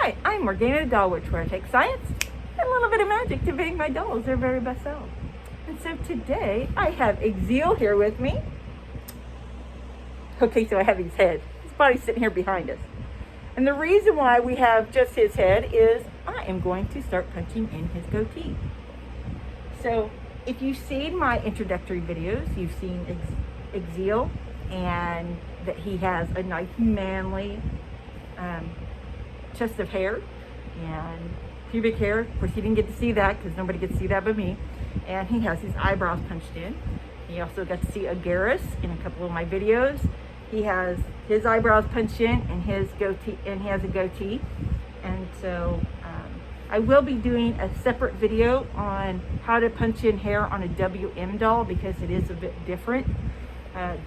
Hi, I'm Morgana the Doll Witch, where I take science and a little bit of magic to make my dolls their very best selves. And so today I have Exil here with me. Okay, so I have his head. His body's sitting here behind us. And the reason why we have just his head is I am going to start punching in his goatee. So if you've seen my introductory videos, you've seen Exil, and that he has a nice manly chest of hair and pubic hair. Of course, he didn't get to see that because nobody gets to see that but me. And he has his eyebrows punched in. You also got to see Agaris in a couple of my videos. He has his eyebrows punched in and his goatee, and he has a goatee. And so I will be doing a separate video on how to punch in hair on a WM doll because it is a bit different.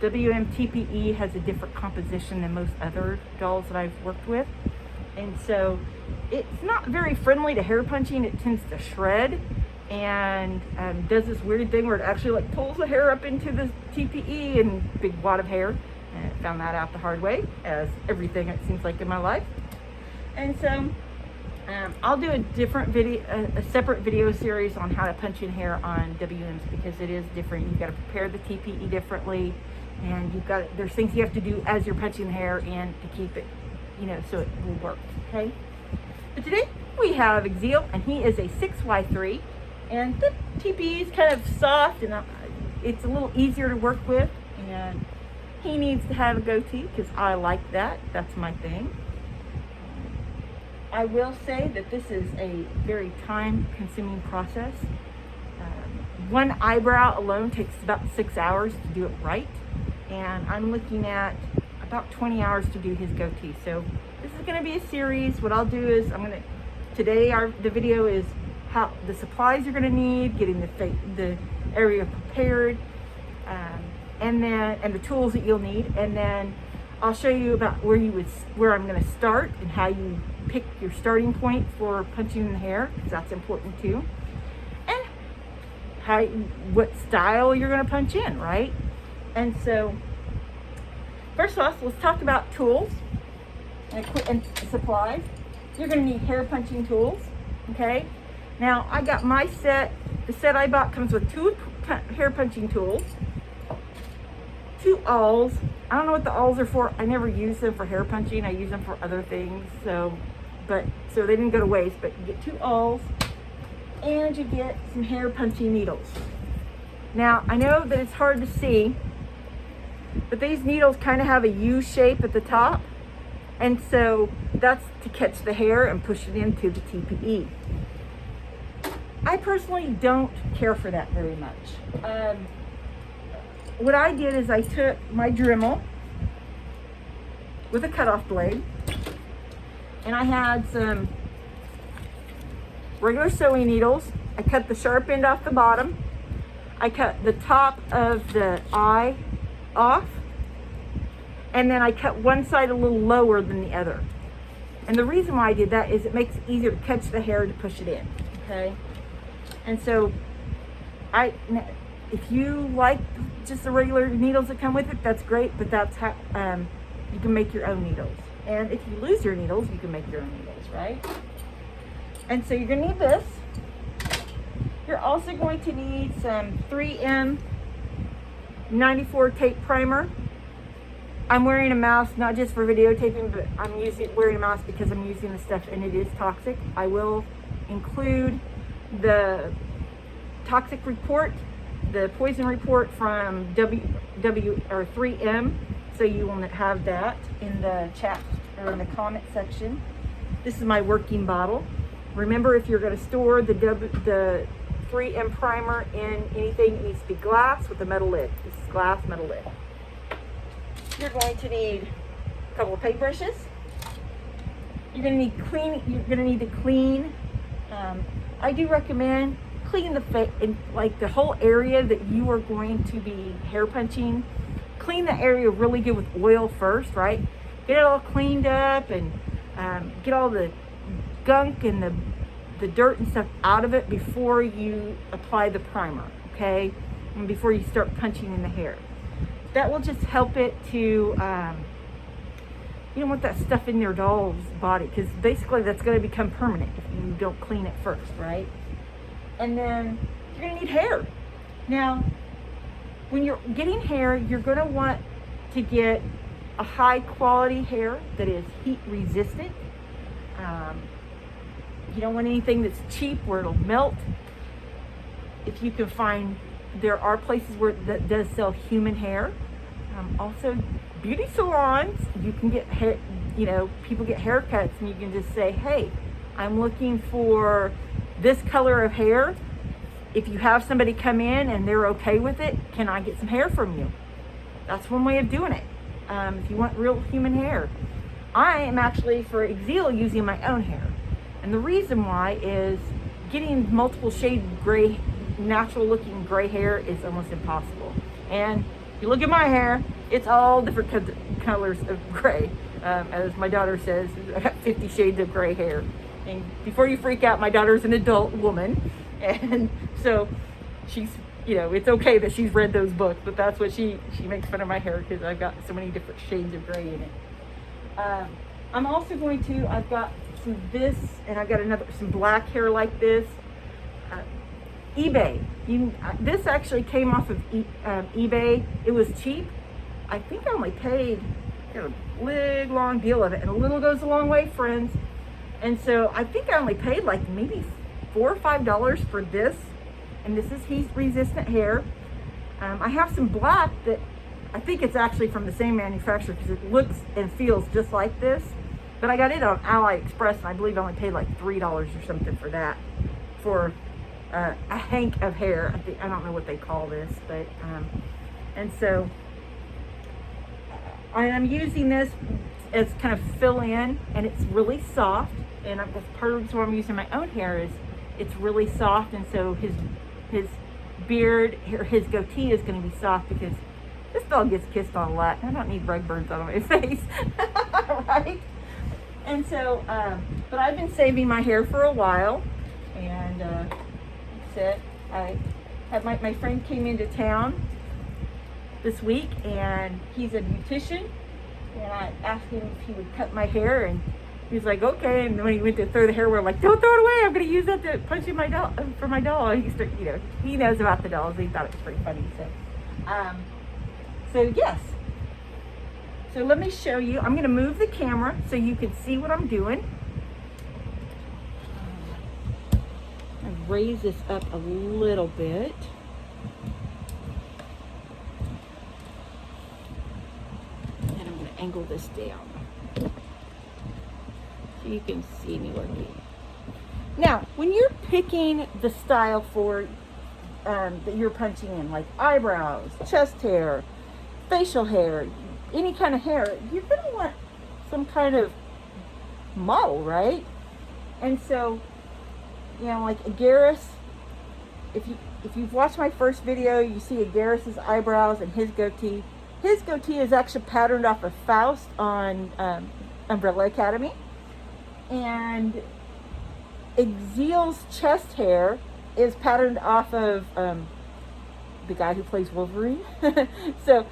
WM TPE has a different composition than most other dolls that I've worked with. And so it's not very friendly to hair punching. It tends to shred and does this weird thing where it actually like pulls the hair up into the TPE and big wad of hair. And I found that out the hard way, as everything it seems like in my life. And so I'll do a different video, a separate video series on how to punch in hair on WMs because it is different. You've got to prepare the TPE differently, and there's things you have to do as you're punching the hair in to keep it, so it will work. Okay. But today we have Exil, and he is a 6Y3, and the TPE is kind of soft and it's a little easier to work with, and he needs to have a goatee because I like that. That's my thing. I will say that this is a very time-consuming process. One eyebrow alone takes about 6 hours to do it right, and I'm looking at about 20 hours to do his goatee. So this is going to be a series. What I'll do is the video is how the supplies you're going to need, getting the area prepared, and the tools that you'll need, and then I'll show you about where I'm going to start and how you pick your starting point for punching in the hair, because that's important too, and what style you're going to punch in, right? And so first off, let's talk about tools and supplies. You're going to need hair punching tools. Okay, now I got my set. The set I bought comes with 2 hair punching tools, 2 awls. I don't know what the awls are for. I never use them for hair punching. I use them for other things. So they didn't go to waste. But you get 2 awls, and you get some hair punching needles. Now I know that it's hard to see, but these needles kind of have a U shape at the top, and so that's to catch the hair and push it into the TPE. I personally don't care for that very much. What I did is I took my Dremel with a cutoff blade, and I had some regular sewing needles. I cut the sharp end off the bottom. I cut the top of the eye off, and then I cut one side a little lower than the other. And the reason why I did that is it makes it easier to catch the hair to push it in. Okay, and so if you like just the regular needles that come with it, that's great, but that's how you can make your own needles. And if you lose your needles, you can make your own needles, right? And so you're gonna need this. You're also going to need some 3M 94 tape primer. I'm wearing a mask not just for videotaping, but I'm wearing a mask because I'm using the stuff and it is toxic. I will include the toxic report, the poison report from 3M, so you will have that in the chat or in the comment section. This is my working bottle. Remember, if you're going to store the 3M primer in anything, it needs to be glass with a metal lid. This is glass, metal lid. You're going to need a couple of paintbrushes. You're going to need to clean. I do recommend clean the whole area that you are going to be hair punching. Clean the area really good with oil first, right? Get it all cleaned up and get all the gunk and the dirt and stuff out of it before you apply the primer, okay? And before you start punching in the hair. That will just help it to You don't want that stuff in your doll's body, because basically that's going to become permanent if you don't clean it first, right? And then you're going to need hair. Now, when you're getting hair, you're going to want to get a high quality hair that is heat resistant. You don't want anything that's cheap where it'll melt. If you can find, there are places where that does sell human hair. Also, beauty salons, you can get hair, you know, people get haircuts and you can just say, hey, I'm looking for this color of hair. If you have somebody come in and they're okay with it, can I get some hair from you? That's one way of doing it. If you want real human hair. I am actually, for Exil, using my own hair. And the reason why is getting multiple shades of gray, natural looking gray hair is almost impossible. And if you look at my hair, it's all different colors of gray. As my daughter says, I got 50 shades of gray hair. And before you freak out, my daughter's an adult woman. And so she's, you know, it's okay that she's read those books, but that's what she makes fun of my hair because I've got so many different shades of gray in it. I'm also going to, I've got some this, and I've got some black hair like this. eBay. This actually came off of eBay. It was cheap. I think I only paid a big long deal of it, and a little goes a long way, friends. And so I think I only paid like maybe $4 or $5 for this, and this is heat resistant hair. I have some black that I think it's actually from the same manufacturer because it looks and feels just like this, but I got it on AliExpress, and I believe I only paid like $3 or something for that, for a hank of hair. I don't know what they call this, but and so I'm using this as kind of fill in, and it's really soft, and that's part of the reason why I'm using my own hair is it's really soft, and so his beard, his goatee is going to be soft because this dog gets kissed on a lot. I don't need rug burns on my face, right? And so, but I've been saving my hair for a while, and I had my friend came into town this week, and he's a beautician, and I asked him if he would cut my hair, and he was like, okay. And when he went to throw the hair, we're like, don't throw it away. I'm going to use that to punch in my doll for my doll. And he knows about the dolls. He thought it was pretty funny. So yes. So let me show you. I'm going to move the camera so you can see what I'm doing. I raise this up a little bit. And I'm going to angle this down so you can see me working. Now, when you're picking the style for that you're punching in, like eyebrows, chest hair, facial hair, any kind of hair, you're going to want some kind of model, right? And so, you know, like Agaris, if you've watched my first video, you see Agaris's eyebrows and his goatee. His goatee is actually patterned off of Faust on Umbrella Academy. And Exil's chest hair is patterned off of the guy who plays Wolverine. So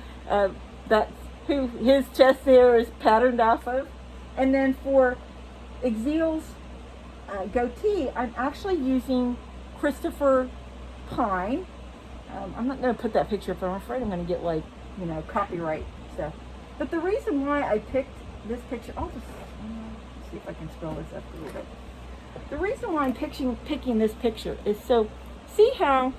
that's who his chest hair is patterned off of. And then for Exil's goatee, I'm actually using Christopher Pine. I'm not going to put that picture up. I'm afraid I'm going to get, like, you know, copyright stuff. But the reason why I picked this picture, I'll just see if I can scroll this up a little bit. The reason why I'm picking this picture is so, see how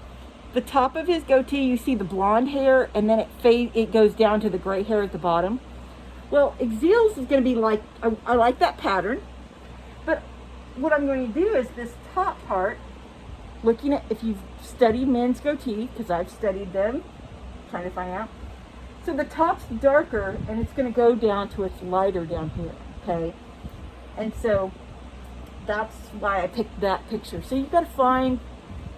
the top of his goatee, you see the blonde hair, and then it goes down to the gray hair at the bottom. Well, Exil's is going to be like, I like that pattern, but what I'm going to do is this top part, looking at, if you've studied men's goatee, because I've studied them, trying to find out. So the top's darker, and it's going to go down to its lighter down here, okay? And so that's why I picked that picture. So you've got to find,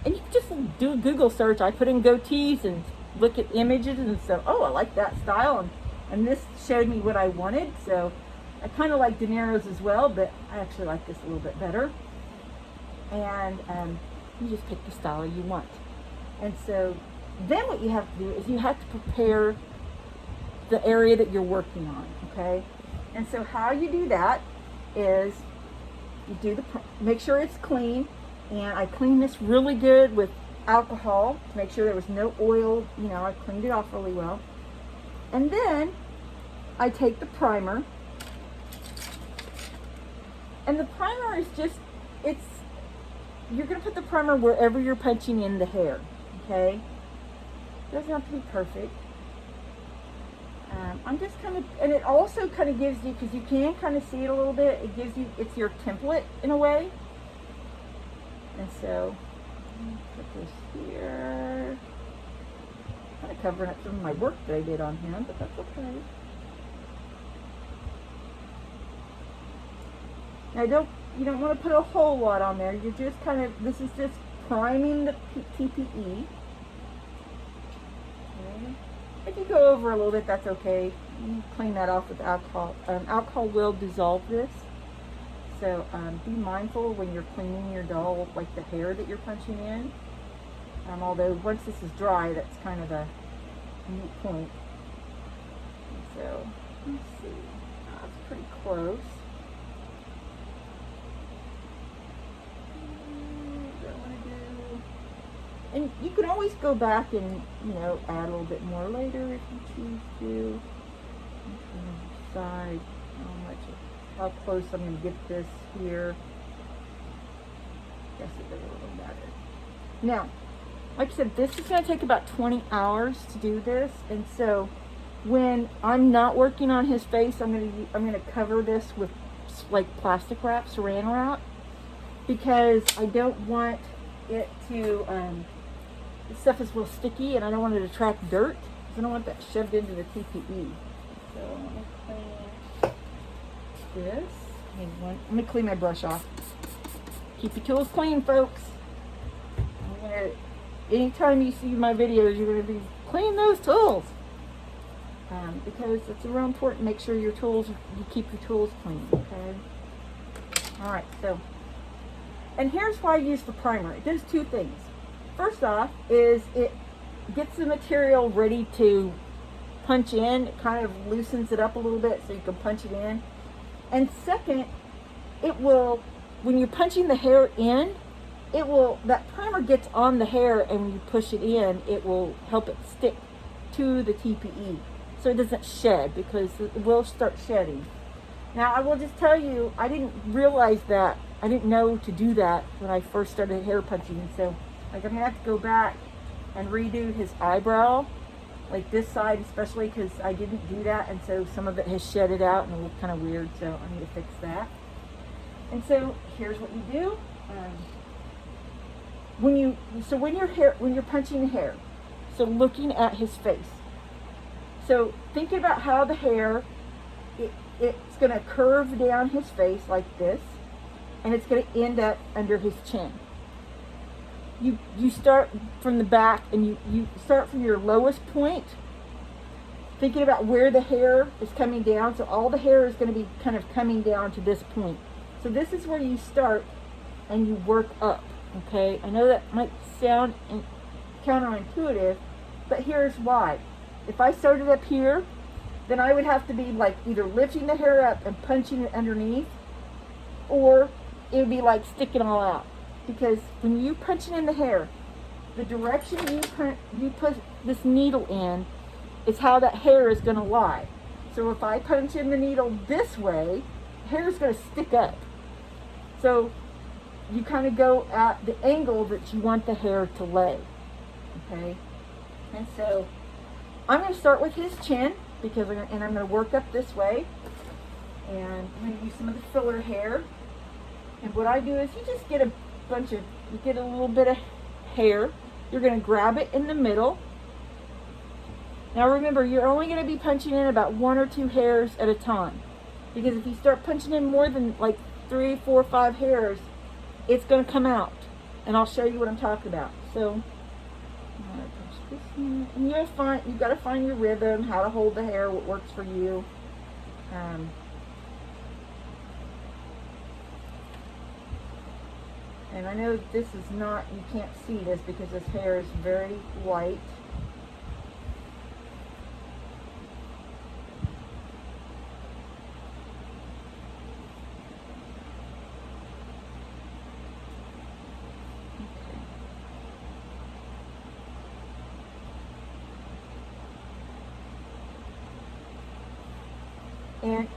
and you can just do a Google search. I put in goatees and look at images, and so, oh, I like that style, and this showed me what I wanted. So I kind of like De Niro's as well, but I actually like this a little bit better. And you just pick the style you want. And so then what you have to do is you have to prepare the area that you're working on, okay? And so how you do that is you do make sure it's clean, and I cleaned this really good with alcohol to make sure there was no oil. You know, I cleaned it off really well. And then I take the primer, and the primer is just, you're going to put the primer wherever you're punching in the hair, okay? It doesn't have to be perfect. I'm just kind of, and it also kind of gives you, because you can kind of see it a little bit, it gives you, it's your template in a way. And so, put this here. Kind of covering up some of my work that I did on him, but that's okay. Now you don't want to put a whole lot on there. You're just kind of, this is just priming the TPE. Okay. If you go over a little bit, that's okay. You clean that off with alcohol. Alcohol will dissolve this. So be mindful when you're cleaning your doll, like the hair that you're punching in. Although once this is dry, that's kind of a neat point. And so, let's see. That's pretty close. And you can always go back and, you know, add a little bit more later if you choose to. Decide how close I'm going to get this here. Guess it does a little better. Now, like I said, this is going to take about 20 hours to do this, and so when I'm not working on his face, I'm going to cover this with like plastic wrap, saran wrap, because I don't want it to. This stuff is real sticky, and I don't want it to attract dirt, because I don't want that shoved into the TPE. So I'm going to clean this. Let me clean my brush off. Keep your tools clean, folks. Anytime you see my videos, you're going to be cleaning those tools, because it's real important. Make sure you keep your tools clean. Okay. All right. So, and here's why I use the primer. It does two things. First off, is it gets the material ready to punch in. It kind of loosens it up a little bit so you can punch it in. And second, it will, when you're punching the hair in, that primer gets on the hair, and when you push it in, it will help it stick to the TPE. So it doesn't shed, because it will start shedding. Now, I will just tell you, I didn't realize that. I didn't know to do that when I first started hair punching. And so, like, I'm going to have to go back and redo his eyebrow, like this side especially, because I didn't do that, and so some of it has shedded out and it looked kind of weird, so I need to fix that. And so here's what you do. When you're punching the hair, so looking at his face. So thinking about how the hair, it's going to curve down his face like this, and it's going to end up under his chin. You start from the back, and you start from your lowest point, thinking about where the hair is coming down. So all the hair is going to be kind of coming down to this point. So this is where you start, and you work up. Okay, I know that might sound counterintuitive, but here's why. If I started up here, then I would have to be like either lifting the hair up and punching it underneath, or it would be like sticking all out. Because when you punch it in the hair, the direction you put this needle in is how that hair is going to lie. So if I punch in the needle this way, the hair is going to stick up. So you kind of go at the angle that you want the hair to lay. Okay? And so I'm going to start with his chin, because I'm going to work up this way. And I'm going to use some of the filler hair. And what I do is you just get a little bit of hair. You're going to grab it in the middle. Now remember, you're only going to be punching in about 1 or 2 hairs at a time, because if you start punching in more than like 3, 4, 5 hairs, it's going to come out, and I'll show you what I'm talking about. So I'm going to punch this in, and you've got to find your rhythm, how to hold the hair, what works for you. And I know this is not, you can't see this because this hair is very white. And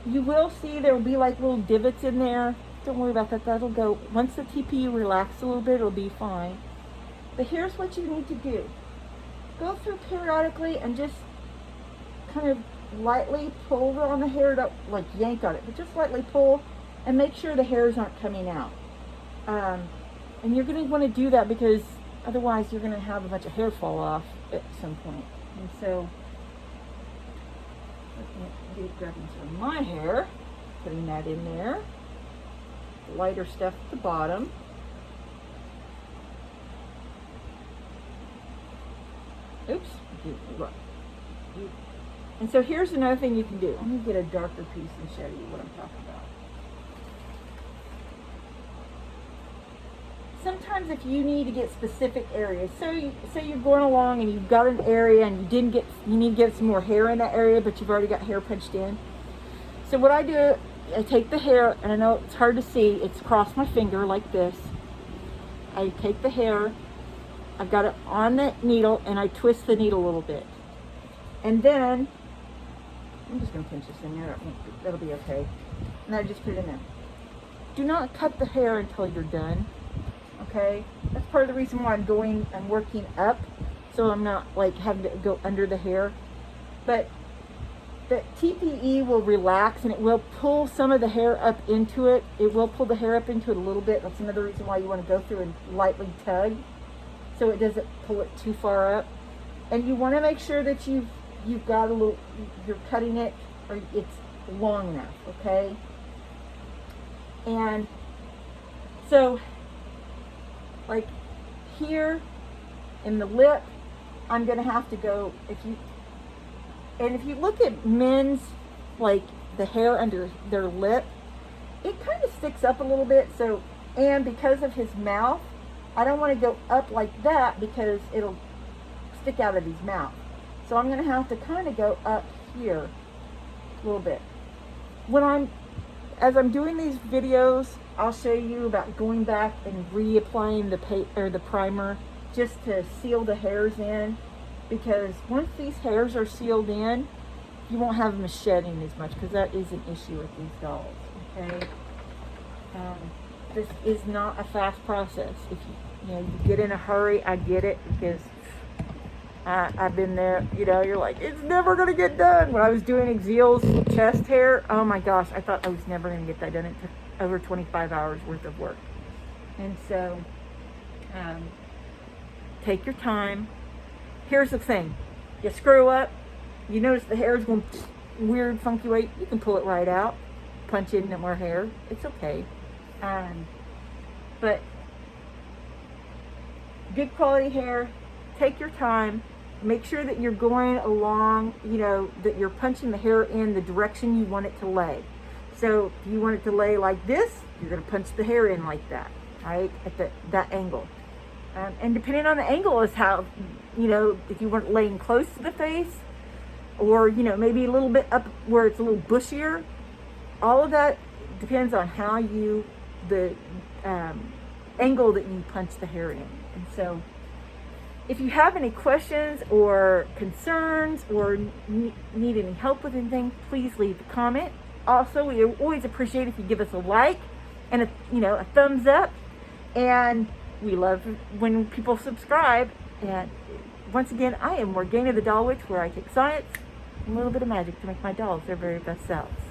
you will see there will be like little divots in there. Don't worry about that. That'll go. Once the TPE relaxes a little bit, it'll be fine. But here's what you need to do. Go through periodically and just kind of lightly pull on the hair. Don't like yank on it, but just lightly pull and make sure the hairs aren't coming out. And you're going to want to do that because otherwise you're going to have a bunch of hair fall off at some point. And so, grabbing some of my hair, putting that in there. The lighter stuff at the bottom. Oops. And so here's another thing you can do. Let me get a darker piece and show you what I'm talking about. Sometimes if you need to get specific areas, so say you're going along and you've got an area and you need to get some more hair in that area, but you've already got hair punched in. So what I do, I take the hair, and I know it's hard to see, it's across my finger like this. I take the hair, I've got it on the needle, and I twist the needle a little bit. And then, I'm just going to pinch this in there, that'll be okay. And I just put it in there. Do not cut the hair until you're done. Okay, that's part of the reason why I'm working up, so I'm not like having to go under the hair. But the TPE will relax and it will pull some of the hair up into it. It will pull the hair up into it a little bit. That's another reason why you want to go through and lightly tug, so it doesn't pull it too far up. And you want to make sure that you've got a little, you're cutting it or it's long enough. Okay, and so. Like here in the lip, I'm gonna have to go, if you look at men's, like the hair under their lip, it kind of sticks up a little bit. So, and because of his mouth, I don't want to go up like that because it'll stick out of his mouth. So I'm gonna have to kind of go up here a little bit. As I'm doing these videos, I'll show you about going back and reapplying the primer just to seal the hairs in, because once these hairs are sealed in, you won't have them shedding as much, because that is an issue with these dolls. Okay, this is not a fast process. If you get in a hurry, I get it, because I've been there. You're like, it's never gonna get done. When I was doing Exil's chest hair, oh my gosh, I thought I was never gonna get that done. It took over 25 hours worth of work. And so take your time. Here's the thing, you screw up, you notice the hair is going weird funky way, you can pull it right out, punch in more hair, it's okay. But good quality hair, take your time, make sure that you're going along, that you're punching the hair in the direction you want it to lay. So if you want it to lay like this, you're going to punch the hair in like that, right, at that angle. And depending on the angle is how, if you want it laying close to the face, or, maybe a little bit up where it's a little bushier. All of that depends on how the angle that you punch the hair in. And so if you have any questions or concerns or need any help with anything, please leave a comment. Also, we always appreciate if you give us a like and a thumbs up, and we love when people subscribe. And once again, I am Morgana the Doll Witch, where I take science and a little bit of magic to make my dolls their very best selves.